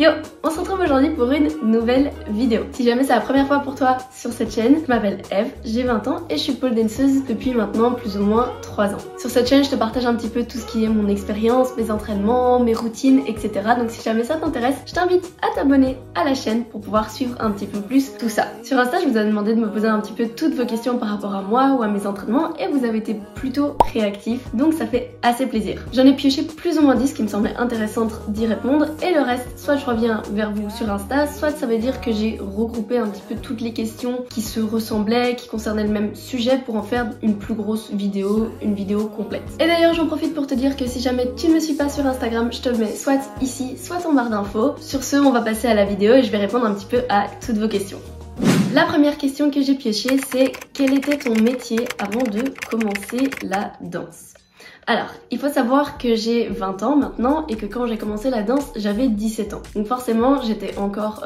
Yo, on se retrouve aujourd'hui pour une nouvelle vidéo. Si jamais c'est la première fois pour toi sur cette chaîne, je m'appelle Eve, j'ai 20 ans et je suis pole danceuse depuis maintenant plus ou moins 3 ans. Sur cette chaîne, je te partage un petit peu tout ce qui est mon expérience, mes entraînements, mes routines, etc. Donc si jamais ça t'intéresse, je t'invite à t'abonner à la chaîne pour pouvoir suivre un petit peu plus tout ça. Sur Insta, je vous ai demandé de me poser un petit peu toutes vos questions par rapport à moi ou à mes entraînements et vous avez été plutôt réactifs, donc ça fait assez plaisir. J'en ai pioché plus ou moins 10 qui me semblaient intéressantes d'y répondre et le reste, soit je reviens vers vous sur Insta, soit ça veut dire que j'ai regroupé un petit peu toutes les questions qui se ressemblaient, qui concernaient le même sujet pour en faire une plus grosse vidéo, une vidéo complète. Et d'ailleurs j'en profite pour te dire que si jamais tu ne me suis pas sur Instagram, je te le mets soit ici, soit en barre d'infos. Sur ce, on va passer à la vidéo et je vais répondre un petit peu à toutes vos questions. La première question que j'ai piochée, c'est quel était ton métier avant de commencer la danse? Alors, il faut savoir que j'ai 20 ans maintenant et que quand j'ai commencé la danse, j'avais 17 ans. Donc forcément, j'étais encore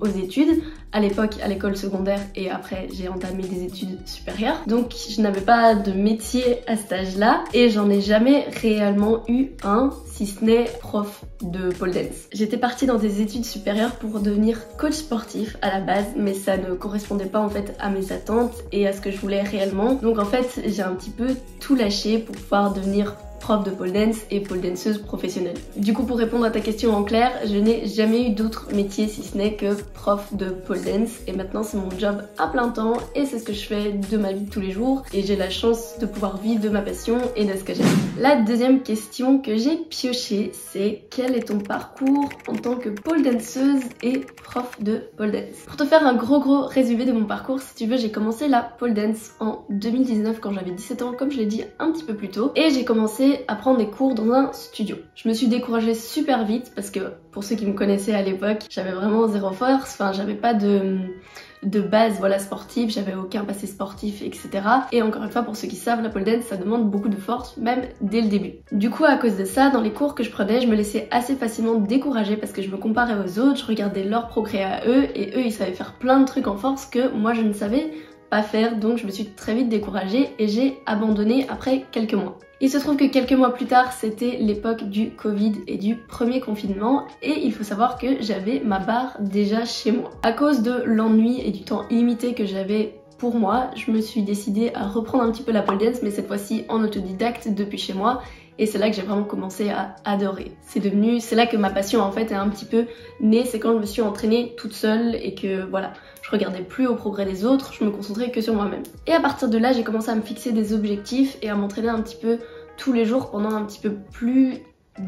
aux études, à l'époque à l'école secondaire et après j'ai entamé des études supérieures. Donc je n'avais pas de métier à cet âge-là et j'en ai jamais réellement eu un, si ce n'est prof de pole dance. J'étais partie dans des études supérieures pour devenir coach sportif à la base, mais ça ne correspondait pas en fait à mes attentes et à ce que je voulais réellement. Donc en fait, j'ai un petit peu tout lâché pour pouvoir devenir prof de pole dance et pole danceuse professionnelle. Du coup, pour répondre à ta question en clair, je n'ai jamais eu d'autre métier si ce n'est que prof de pole dance et maintenant c'est mon job à plein temps et c'est ce que je fais de ma vie de tous les jours et j'ai la chance de pouvoir vivre de ma passion et de ce que j'aime. La deuxième question que j'ai piochée, c'est quel est ton parcours en tant que pole danceuse et prof de pole dance? Pour te faire un gros résumé de mon parcours, si tu veux, j'ai commencé la pole dance en 2019 quand j'avais 17 ans, comme je l'ai dit un petit peu plus tôt, et j'ai commencé à prendre des cours dans un studio. Je me suis découragée super vite parce que pour ceux qui me connaissaient à l'époque, j'avais vraiment zéro force, enfin j'avais pas de base voilà sportive, j'avais aucun passé sportif, etc. Et encore une fois, pour ceux qui savent, la pole dance ça demande beaucoup de force, même dès le début. Du coup, à cause de ça, dans les cours que je prenais, je me laissais assez facilement décourager parce que je me comparais aux autres, je regardais leur progrès à eux et eux ils savaient faire plein de trucs en force que moi je ne savais pas faire, donc je me suis très vite découragée et j'ai abandonné après quelques mois. Il se trouve que quelques mois plus tard, c'était l'époque du Covid et du premier confinement et il faut savoir que j'avais ma barre déjà chez moi. À cause de l'ennui et du temps illimité que j'avais pour moi, je me suis décidée à reprendre un petit peu la pole dance, mais cette fois-ci en autodidacte depuis chez moi. Et c'est là que j'ai vraiment commencé à adorer. C'est là que ma passion en fait est un petit peu née, c'est quand je me suis entraînée toute seule et que voilà, je regardais plus au progrès des autres, je me concentrais que sur moi-même. Et à partir de là, j'ai commencé à me fixer des objectifs et à m'entraîner un petit peu tous les jours pendant un petit peu plus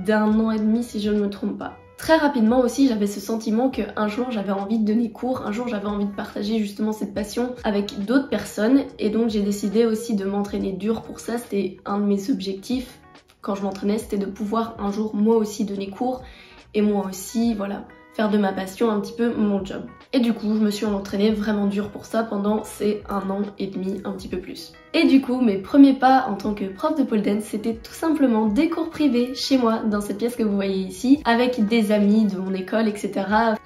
d'1 an et demi si je ne me trompe pas. Très rapidement aussi, j'avais ce sentiment qu'un jour j'avais envie de donner cours, un jour j'avais envie de partager justement cette passion avec d'autres personnes et donc j'ai décidé aussi de m'entraîner dur pour ça, c'était un de mes objectifs. Quand je m'entraînais, c'était de pouvoir un jour moi aussi donner cours et moi aussi, voilà, faire de ma passion un petit peu mon job. Et du coup, je me suis entraînée vraiment dur pour ça pendant ces 1 an et demi, un petit peu plus. Et du coup, mes premiers pas en tant que prof de pole dance, c'était tout simplement des cours privés chez moi, dans cette pièce que vous voyez ici, avec des amis de mon école, etc.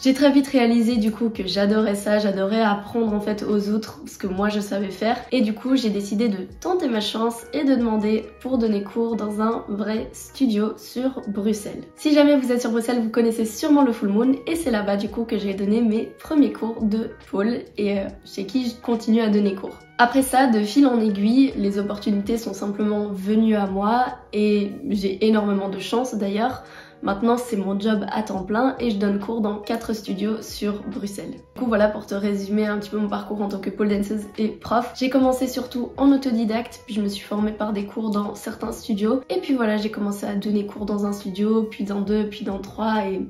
J'ai très vite réalisé du coup que j'adorais ça, j'adorais apprendre en fait aux autres ce que moi je savais faire. Et du coup, j'ai décidé de tenter ma chance et de demander pour donner cours dans un vrai studio sur Bruxelles. Si jamais vous êtes sur Bruxelles, vous connaissez sûrement le Full Moon et c'est là-bas du coup que j'ai donné mes premiers cours de pole et chez qui je continue à donner cours. Après ça, de fil en aiguille, les opportunités sont simplement venues à moi et j'ai énormément de chance d'ailleurs. Maintenant, c'est mon job à temps plein et je donne cours dans 4 studios sur Bruxelles. Du coup, voilà pour te résumer un petit peu mon parcours en tant que pole danceuse et prof. J'ai commencé surtout en autodidacte, puis je me suis formée par des cours dans certains studios. Et puis voilà, j'ai commencé à donner cours dans un studio, puis dans 2, puis dans 3 et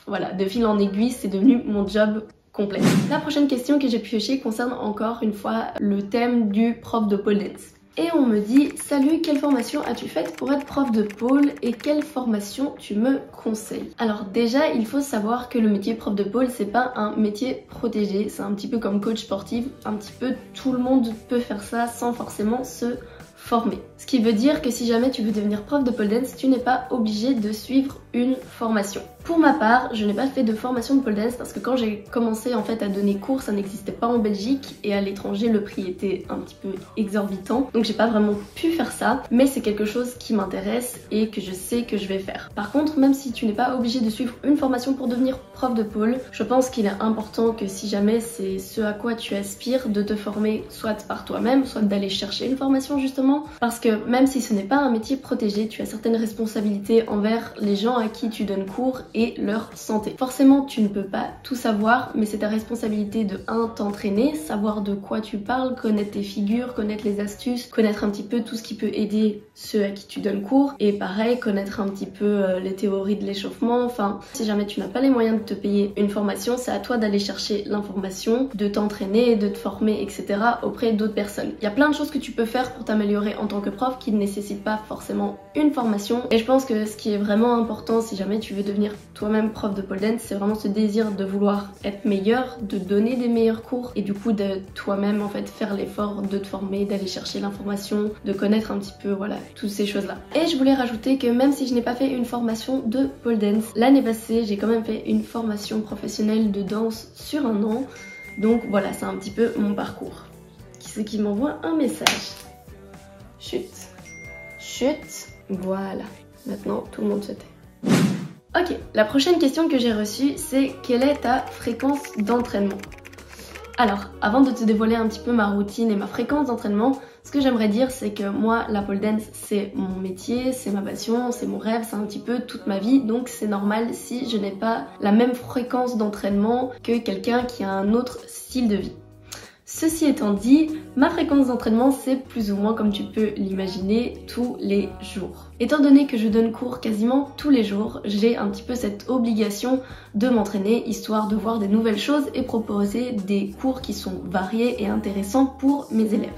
voilà, de fil en aiguille, c'est devenu mon job complet. La prochaine question que j'ai piochée concerne encore une fois le thème du prof de pole dance. Et on me dit « Salut, quelle formation as-tu faite pour être prof de pole et quelle formation tu me conseilles ?» Alors déjà, il faut savoir que le métier prof de pole, c'est pas un métier protégé, c'est un petit peu comme coach sportif, un petit peu tout le monde peut faire ça sans forcément se former. Ce qui veut dire que si jamais tu veux devenir prof de pole dance, tu n'es pas obligé de suivre une formation. Pour ma part, je n'ai pas fait de formation de pole dance parce que quand j'ai commencé en fait à donner cours, ça n'existait pas en Belgique et à l'étranger le prix était un petit peu exorbitant. Donc j'ai pas vraiment pu faire ça, mais c'est quelque chose qui m'intéresse et que je sais que je vais faire. Par contre, même si tu n'es pas obligé de suivre une formation pour devenir prof de pole, je pense qu'il est important que si jamais c'est ce à quoi tu aspires, de te former soit par toi-même, soit d'aller chercher une formation justement, parce que même si ce n'est pas un métier protégé, tu as certaines responsabilités envers les gens à qui tu donnes cours et leur santé. Forcément, tu ne peux pas tout savoir, mais c'est ta responsabilité de t'entraîner, savoir de quoi tu parles, connaître tes figures, connaître les astuces, connaître un petit peu tout ce qui peut aider ceux à qui tu donnes cours, et pareil, connaître un petit peu les théories de l'échauffement. Enfin, si jamais tu n'as pas les moyens de te payer une formation, c'est à toi d'aller chercher l'information, de t'entraîner, de te former, etc. auprès d'autres personnes. Il y a plein de choses que tu peux faire pour t'améliorer en tant que prof qui ne nécessitent pas forcément une formation, et je pense que ce qui est vraiment important si jamais tu veux devenir toi-même prof de pole dance, c'est vraiment ce désir de vouloir être meilleur, de donner des meilleurs cours et du coup de toi-même en fait faire l'effort de te former, d'aller chercher l'information, de connaître un petit peu voilà toutes ces choses là. Et je voulais rajouter que même si je n'ai pas fait une formation de pole dance, l'année passée j'ai quand même fait une formation professionnelle de danse sur un an, donc voilà, c'est un petit peu mon parcours. Qui c'est qui m'envoie un message? Chut, chut, voilà, maintenant tout le monde se tait. Ok, la prochaine question que j'ai reçue, c'est quelle est ta fréquence d'entraînement? Alors, avant de te dévoiler un petit peu ma routine et ma fréquence d'entraînement, ce que j'aimerais dire, c'est que moi, la pole dance, c'est mon métier, c'est ma passion, c'est mon rêve, c'est un petit peu toute ma vie, donc c'est normal si je n'ai pas la même fréquence d'entraînement que quelqu'un qui a un autre style de vie. Ceci étant dit, ma fréquence d'entraînement c'est plus ou moins comme tu peux l'imaginer tous les jours. Étant donné que je donne cours quasiment tous les jours, j'ai un petit peu cette obligation de m'entraîner histoire de voir des nouvelles choses et proposer des cours qui sont variés et intéressants pour mes élèves.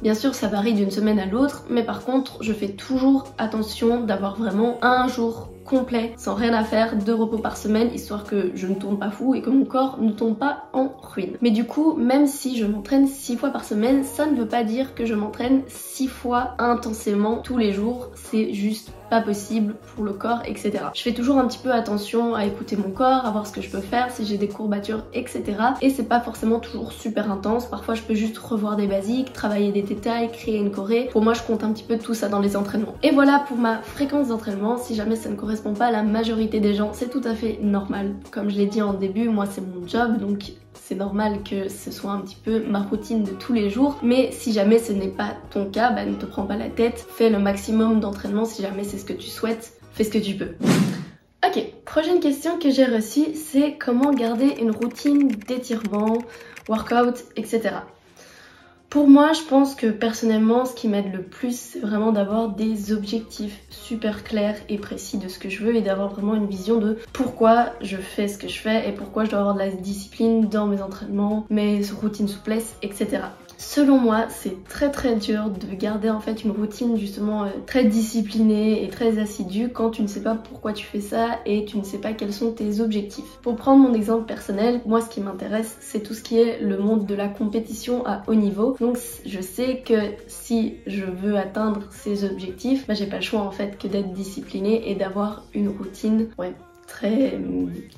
Bien sûr, ça varie d'une semaine à l'autre, mais par contre, je fais toujours attention d'avoir vraiment un jour complet, sans rien à faire, de repos par semaine, histoire que je ne tourne pas fou et que mon corps ne tombe pas en ruine. Mais du coup, même si je m'entraîne 6 fois par semaine, ça ne veut pas dire que je m'entraîne 6 fois intensément tous les jours, c'est juste pas possible pour le corps, etc. Je fais toujours un petit peu attention à écouter mon corps, à voir ce que je peux faire, si j'ai des courbatures, etc. Et c'est pas forcément toujours super intense, parfois je peux juste revoir des basiques, travailler des détails, créer une choré. Pour moi, je compte un petit peu tout ça dans les entraînements. Et voilà pour ma fréquence d'entraînement. Si jamais ça ne correspond pas à la majorité des gens, c'est tout à fait normal. Comme je l'ai dit en début, moi c'est mon job, donc c'est normal que ce soit un petit peu ma routine de tous les jours. Mais si jamais ce n'est pas ton cas, bah, ne te prends pas la tête, fais le maximum d'entraînement si jamais c'est ce que tu souhaites, fais ce que tu peux. Ok, prochaine question que j'ai reçue, c'est comment garder une routine d'étirement, workout, etc. Pour moi, je pense que personnellement, ce qui m'aide le plus, c'est vraiment d'avoir des objectifs super clairs et précis de ce que je veux et d'avoir vraiment une vision de pourquoi je fais ce que je fais et pourquoi je dois avoir de la discipline dans mes entraînements, mes routines souplesse, etc. Selon moi, c'est très dur de garder en fait une routine justement très disciplinée et très assidue quand tu ne sais pas pourquoi tu fais ça et tu ne sais pas quels sont tes objectifs. Pour prendre mon exemple personnel, moi ce qui m'intéresse c'est tout ce qui est le monde de la compétition à haut niveau. Donc je sais que si je veux atteindre ces objectifs, bah, j'ai pas le choix en fait que d'être disciplinée et d'avoir une routine très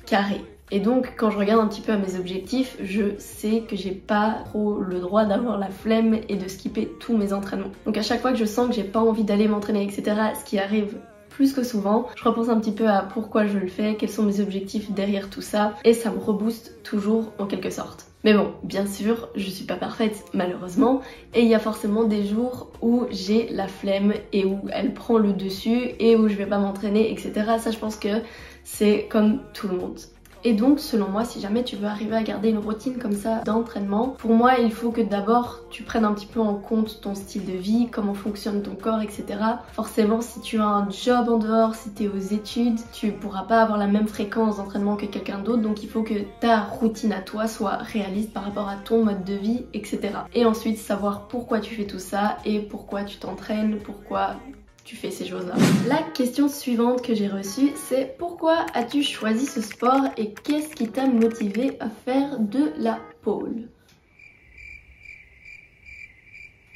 carrée. Et donc quand je regarde un petit peu à mes objectifs, je sais que j'ai pas trop le droit d'avoir la flemme et de skipper tous mes entraînements. Donc à chaque fois que je sens que j'ai pas envie d'aller m'entraîner, etc., ce qui arrive plus que souvent, je repense un petit peu à pourquoi je le fais, quels sont mes objectifs derrière tout ça, et ça me rebooste toujours en quelque sorte. Mais bon, bien sûr, je suis pas parfaite malheureusement, et il y a forcément des jours où j'ai la flemme et où elle prend le dessus et où je vais pas m'entraîner, etc. Ça je pense que c'est comme tout le monde. Et donc selon moi, si jamais tu veux arriver à garder une routine comme ça d'entraînement, pour moi il faut que d'abord tu prennes un petit peu en compte ton style de vie, comment fonctionne ton corps, etc. Forcément si tu as un job en dehors, si tu es aux études, tu pourras pas avoir la même fréquence d'entraînement que quelqu'un d'autre, donc il faut que ta routine à toi soit réaliste par rapport à ton mode de vie, etc. Et ensuite savoir pourquoi tu fais tout ça et pourquoi tu t'entraînes, pourquoi tu fais ces choses-là. La question suivante que j'ai reçue, c'est pourquoi as-tu choisi ce sport et qu'est-ce qui t'a motivé à faire de la pole?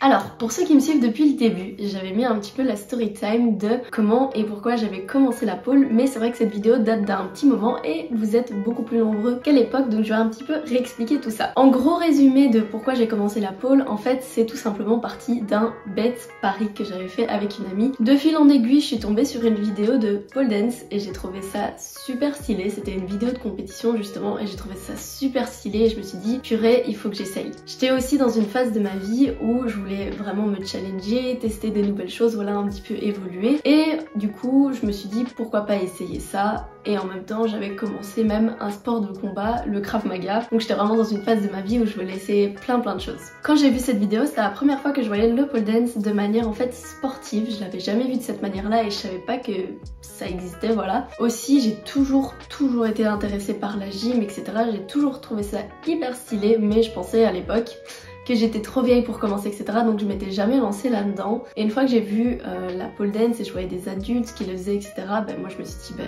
Alors, pour ceux qui me suivent depuis le début, j'avais mis un petit peu la story time de comment et pourquoi j'avais commencé la pole, mais c'est vrai que cette vidéo date d'un petit moment et vous êtes beaucoup plus nombreux qu'à l'époque, donc je vais un petit peu réexpliquer tout ça. En gros résumé de pourquoi j'ai commencé la pole, en fait c'est tout simplement parti d'un bête pari que j'avais fait avec une amie. De fil en aiguille, je suis tombée sur une vidéo de pole dance et j'ai trouvé ça super stylé. C'était une vidéo de compétition justement et j'ai trouvé ça super stylé et je me suis dit purée, il faut que j'essaye. J'étais aussi dans une phase de ma vie où je voulais vraiment me challenger, tester des nouvelles choses, voilà, un petit peu évoluer. Et du coup, je me suis dit pourquoi pas essayer ça. Et en même temps, j'avais commencé même un sport de combat, le Krav Maga. Donc j'étais vraiment dans une phase de ma vie où je voulais essayer plein de choses. Quand j'ai vu cette vidéo, c'était la première fois que je voyais le pole dance de manière en fait sportive. Je l'avais jamais vu de cette manière-là et je savais pas que ça existait, voilà. Aussi, j'ai toujours été intéressée par la gym, etc. J'ai toujours trouvé ça hyper stylé, mais je pensais à l'époque que j'étais trop vieille pour commencer, etc. Donc je m'étais jamais lancée là-dedans. Et une fois que j'ai vu la pole dance et je voyais des adultes qui le faisaient, etc. Ben moi je me suis dit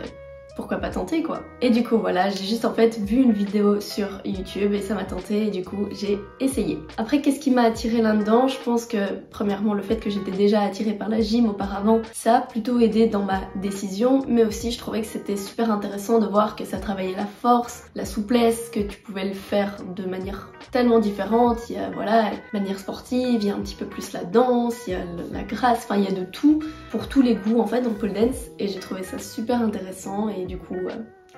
pourquoi pas tenter quoi. Et du coup voilà, j'ai juste en fait vu une vidéo sur YouTube et ça m'a tenté et du coup j'ai essayé. Après qu'est-ce qui m'a attirée là-dedans? Je pense que premièrement le fait que j'étais déjà attirée par la gym auparavant, ça a plutôt aidé dans ma décision, mais aussi je trouvais que c'était super intéressant de voir que ça travaillait la force, la souplesse, que tu pouvais le faire de manière tellement différente. Il y a voilà, manière sportive, il y a un petit peu plus la danse, il y a la grâce, enfin il y a de tout pour tous les goûts en fait dans le pole dance et j'ai trouvé ça super intéressant et du coup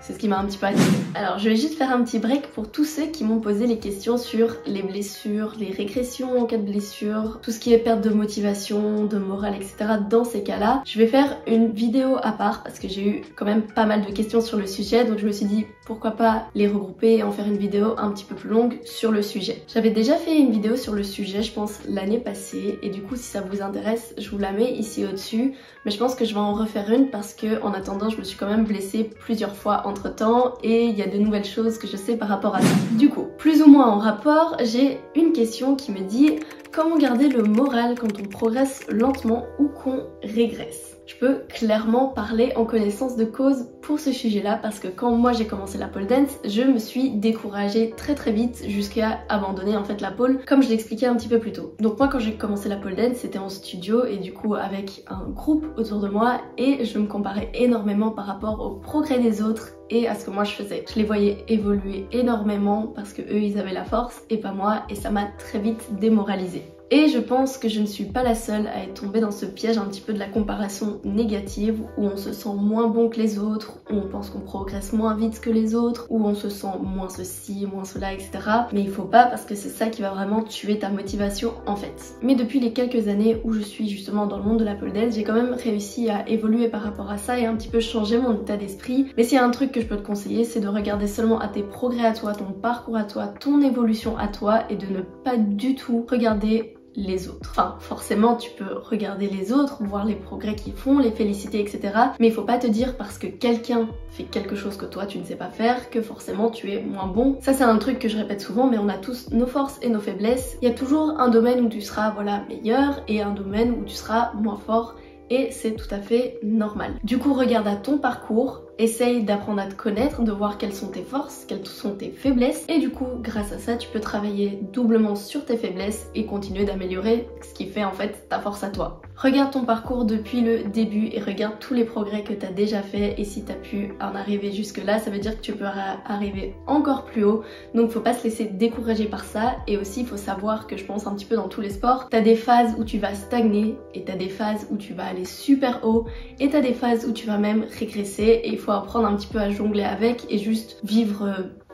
c'est ce qui m'a un petit peu attirée. Alors je vais juste faire un petit break pour tous ceux qui m'ont posé les questions sur les blessures, les régressions en cas de blessure, tout ce qui est perte de motivation, de morale, etc. Dans ces cas-là, je vais faire une vidéo à part parce que j'ai eu quand même pas mal de questions sur le sujet, donc je me suis dit pourquoi pas les regrouper et en faire une vidéo un petit peu plus longue sur le sujet. J'avais déjà fait une vidéo sur le sujet, je pense l'année passée, et du coup si ça vous intéresse, je vous la mets ici au-dessus, mais je pense que je vais en refaire une parce que en attendant je me suis quand même blessée plusieurs fois entre temps et il y a de nouvelles choses que je sais par rapport à ça. Du coup, plus ou moins en rapport, j'ai une question qui me dit comment garder le moral quand on progresse lentement ou qu'on régresse? Je peux clairement parler en connaissance de cause pour ce sujet-là parce que quand moi j'ai commencé la pole dance, je me suis découragée très vite jusqu'à abandonner en fait la pole comme je l'expliquais un petit peu plus tôt. Donc moi quand j'ai commencé la pole dance, c'était en studio et du coup avec un groupe autour de moi et je me comparais énormément par rapport au progrès des autres et à ce que moi je faisais. Je les voyais évoluer énormément parce que eux ils avaient la force et pas moi et ça m'a très vite démoralisée. Et je pense que je ne suis pas la seule à être tombée dans ce piège un petit peu de la comparaison négative où on se sent moins bon que les autres, où on pense qu'on progresse moins vite que les autres, où on se sent moins ceci, moins cela, etc. Mais il faut pas parce que c'est ça qui va vraiment tuer ta motivation en fait. Mais depuis les quelques années où je suis justement dans le monde de la pole dance, j'ai quand même réussi à évoluer par rapport à ça et un petit peu changer mon état d'esprit. Mais s'il y a un truc que je peux te conseiller, c'est de regarder seulement à tes progrès à toi, ton parcours à toi, ton évolution à toi et de ne pas du tout regarder les autres. Enfin, forcément, tu peux regarder les autres, voir les progrès qu'ils font, les féliciter, etc. Mais il faut pas te dire parce que quelqu'un fait quelque chose que toi tu ne sais pas faire que forcément tu es moins bon. Ça c'est un truc que je répète souvent, mais on a tous nos forces et nos faiblesses. Il y a toujours un domaine où tu seras voilà meilleur et un domaine où tu seras moins fort. Et c'est tout à fait normal. Du coup, regarde à ton parcours, essaye d'apprendre à te connaître, de voir quelles sont tes forces, quelles sont tes faiblesses et du coup, grâce à ça, tu peux travailler doublement sur tes faiblesses et continuer d'améliorer ce qui fait en fait ta force à toi. Regarde ton parcours depuis le début et regarde tous les progrès que tu as déjà fait et si tu as pu en arriver jusque là, ça veut dire que tu peux arriver encore plus haut. Donc faut pas se laisser décourager par ça et aussi il faut savoir que je pense un petit peu dans tous les sports, tu as des phases où tu vas stagner et tu as des phases où tu vas aller super haut et tu as des phases où tu vas même régresser et il faut apprendre un petit peu à jongler avec et juste vivre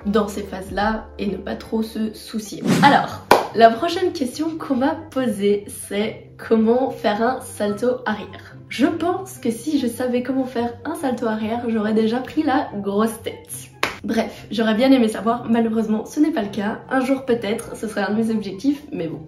dans ces phases-là et ne pas trop se soucier. Alors, la prochaine question qu'on m'a posée, c'est comment faire un salto arrière. Je pense que si je savais comment faire un salto arrière, j'aurais déjà pris la grosse tête. Bref, j'aurais bien aimé savoir, malheureusement ce n'est pas le cas. Un jour peut-être, ce serait un de mes objectifs, mais bon.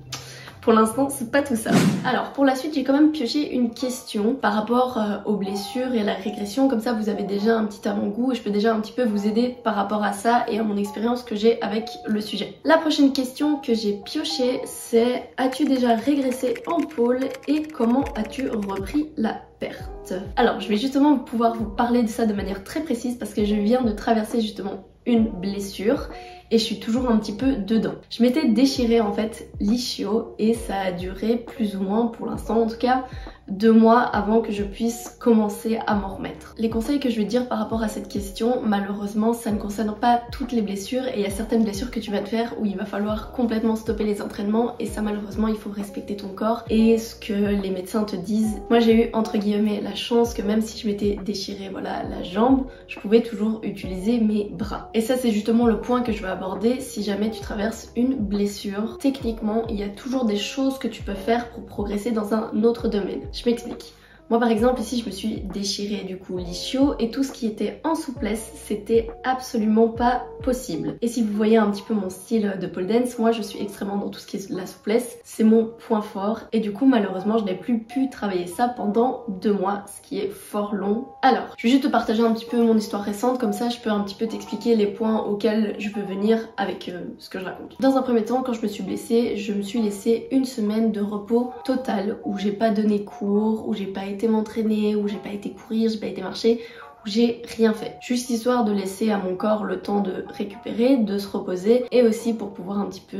Pour l'instant, c'est pas tout ça. Alors, pour la suite, j'ai quand même pioché une question par rapport aux blessures et à la régression. Comme ça, vous avez déjà un petit avant-goût et je peux déjà un petit peu vous aider par rapport à ça et à mon expérience que j'ai avec le sujet. La prochaine question que j'ai piochée, c'est as-tu déjà régressé en pole et comment as-tu repris la perte? Alors, je vais justement pouvoir vous parler de ça de manière très précise parce que je viens de traverser justement une blessure et je suis toujours un petit peu dedans. Je m'étais déchiré en fait l'ischio et ça a duré plus ou moins, pour l'instant en tout cas, 2 mois avant que je puisse commencer à m'en remettre. Les conseils que je vais te dire par rapport à cette question, malheureusement ça ne concerne pas toutes les blessures et il y a certaines blessures que tu vas te faire où il va falloir complètement stopper les entraînements et ça malheureusement il faut respecter ton corps et ce que les médecins te disent. Moi j'ai eu entre guillemets la chance que même si je m'étais déchiré voilà la jambe, je pouvais toujours utiliser mes bras. Et ça c'est justement le point que je vais aborder si jamais tu traverses une blessure. Techniquement il y a toujours des choses que tu peux faire pour progresser dans un autre domaine. Je m'explique. Moi par exemple ici je me suis déchiré du coup l'ischio et tout ce qui était en souplesse c'était absolument pas possible. Et si vous voyez un petit peu mon style de pole dance, moi je suis extrêmement dans tout ce qui est la souplesse, c'est mon point fort et du coup malheureusement je n'ai plus pu travailler ça pendant 2 mois, ce qui est fort long. Alors je vais juste te partager un petit peu mon histoire récente, comme ça je peux un petit peu t'expliquer les points auxquels je peux venir avec ce que je raconte. Dans un premier temps quand je me suis blessée, je me suis laissé 1 semaine de repos total où j'ai pas donné cours, où j'ai pas été m'entraîner, où j'ai pas été courir, j'ai pas été marcher, où j'ai rien fait. Juste histoire de laisser à mon corps le temps de récupérer, de se reposer et aussi pour pouvoir un petit peu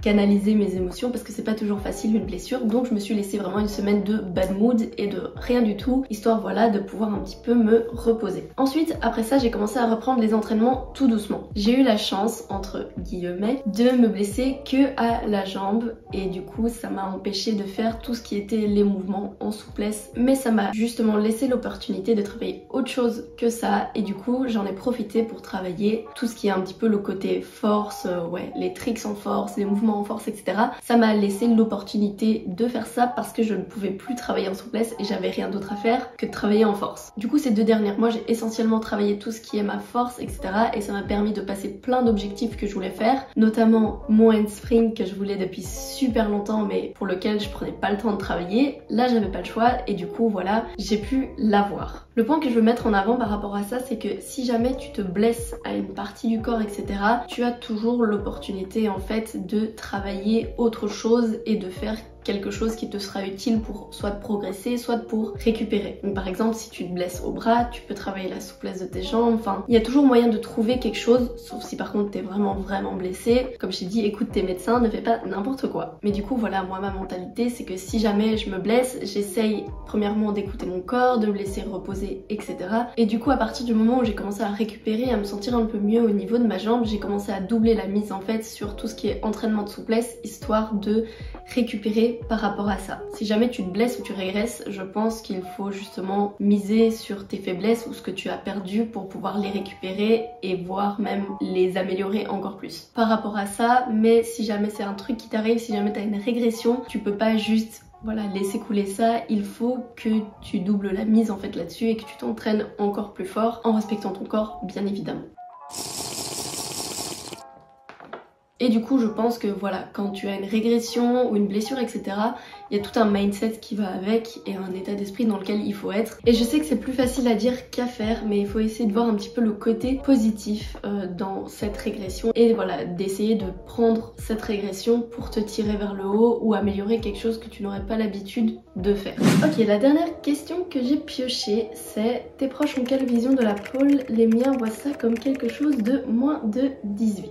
canaliser mes émotions parce que c'est pas toujours facile une blessure, donc je me suis laissé vraiment 1 semaine de bad mood et de rien du tout, histoire voilà de pouvoir un petit peu me reposer. Ensuite après ça j'ai commencé à reprendre les entraînements tout doucement. J'ai eu la chance entre guillemets de me blesser que à la jambe et du coup ça m'a empêché de faire tout ce qui était les mouvements en souplesse, mais ça m'a justement laissé l'opportunité de travailler autre chose que ça et du coup j'en ai profité pour travailler tout ce qui est un petit peu le côté force, ouais les tricks en force, les mouvements en force etc. Ça m'a laissé l'opportunité de faire ça parce que je ne pouvais plus travailler en souplesse et j'avais rien d'autre à faire que de travailler en force. Du coup ces 2 derniers mois j'ai essentiellement travaillé tout ce qui est ma force etc. et ça m'a permis de passer plein d'objectifs que je voulais faire, notamment mon handspring que je voulais depuis super longtemps mais pour lequel je prenais pas le temps de travailler. Là j'avais pas le choix et du coup voilà j'ai pu l'avoir. Le point que je veux mettre en avant par rapport à ça c'est que si jamais tu te blesses à une partie du corps etc. tu as toujours l'opportunité en fait de travailler autre chose et de faire quelque chose qui te sera utile pour soit progresser, soit pour récupérer. Donc par exemple si tu te blesses au bras, tu peux travailler la souplesse de tes jambes, enfin il y a toujours moyen de trouver quelque chose, sauf si par contre t'es vraiment blessé. Comme je t'ai dit, écoute tes médecins, ne fais pas n'importe quoi. Mais du coup voilà, moi ma mentalité c'est que si jamais je me blesse, j'essaye premièrement d'écouter mon corps, de me laisser reposer etc. Et du coup à partir du moment où j'ai commencé à récupérer, à me sentir un peu mieux au niveau de ma jambe, j'ai commencé à doubler la mise en fait sur tout ce qui est entraînement de souplesse, histoire de récupérer par rapport à ça. Si jamais tu te blesses ou tu régresses, je pense qu'il faut justement miser sur tes faiblesses ou ce que tu as perdu pour pouvoir les récupérer et voire même les améliorer encore plus. Par rapport à ça, mais si jamais c'est un truc qui t'arrive, si jamais tu as une régression, tu peux pas juste voilà, laisser couler ça, il faut que tu doubles la mise en fait là-dessus et que tu t'entraînes encore plus fort en respectant ton corps bien évidemment. Et du coup je pense que voilà, quand tu as une régression ou une blessure etc, il y a tout un mindset qui va avec et un état d'esprit dans lequel il faut être. Et je sais que c'est plus facile à dire qu'à faire, mais il faut essayer de voir un petit peu le côté positif dans cette régression et voilà, d'essayer de prendre cette régression pour te tirer vers le haut ou améliorer quelque chose que tu n'aurais pas l'habitude de faire. Ok, la dernière question que j'ai piochée c'est: tes proches ont quelle vision de la pole? Les miens voient ça comme quelque chose de moins de 18.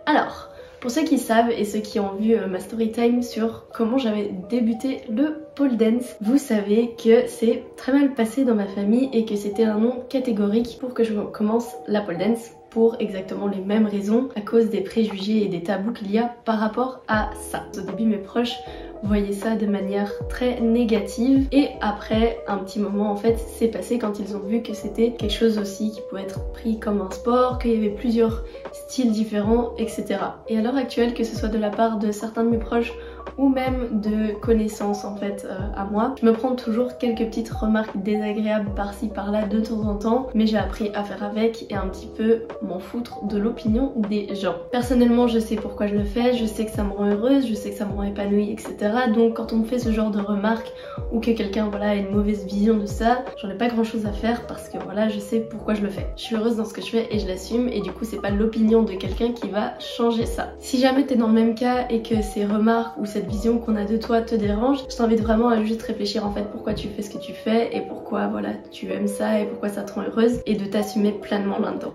Alors, pour ceux qui savent et ceux qui ont vu ma story time sur comment j'avais débuté le pole dance, vous savez que c'est très mal passé dans ma famille et que c'était un non catégorique pour que je commence la pole dance pour exactement les mêmes raisons, à cause des préjugés et des tabous qu'il y a par rapport à ça. Au début mes proches voyaient ça de manière très négative et après un petit moment en fait c'est passé quand ils ont vu que c'était quelque chose aussi qui pouvait être pris comme un sport, qu'il y avait plusieurs styles différents etc. Et à l'heure actuelle, que ce soit de la part de certains de mes proches ou même de connaissances en fait à moi, je me prends toujours quelques petites remarques désagréables par-ci par-là de temps en temps, mais j'ai appris à faire avec et un petit peu m'en foutre de l'opinion des gens. Personnellement je sais pourquoi je le fais, je sais que ça me rend heureuse, je sais que ça me rend épanouie etc. Donc quand on me fait ce genre de remarques ou que quelqu'un voilà a une mauvaise vision de ça, j'en ai pas grand chose à faire parce que voilà je sais pourquoi je le fais. Je suis heureuse dans ce que je fais et je l'assume et du coup c'est pas l'opinion de quelqu'un qui va changer ça. Si jamais t'es dans le même cas et que ces remarques ou cette vision qu'on a de toi te dérange, je t'invite vraiment à juste réfléchir en fait pourquoi tu fais ce que tu fais et pourquoi voilà tu aimes ça et pourquoi ça te rend heureuse et de t'assumer pleinement là-dedans.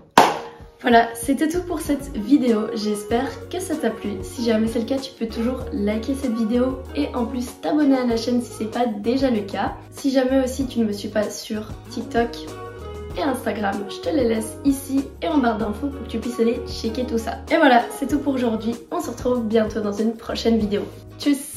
Voilà, c'était tout pour cette vidéo, j'espère que ça t'a plu. Si jamais c'est le cas, tu peux toujours liker cette vidéo et en plus t'abonner à la chaîne si c'est pas déjà le cas. Si jamais aussi tu ne me suis pas sur TikTok et Instagram, je te les laisse ici et en barre d'infos pour que tu puisses aller checker tout ça. Et voilà, c'est tout pour aujourd'hui, on se retrouve bientôt dans une prochaine vidéo. Tchuss!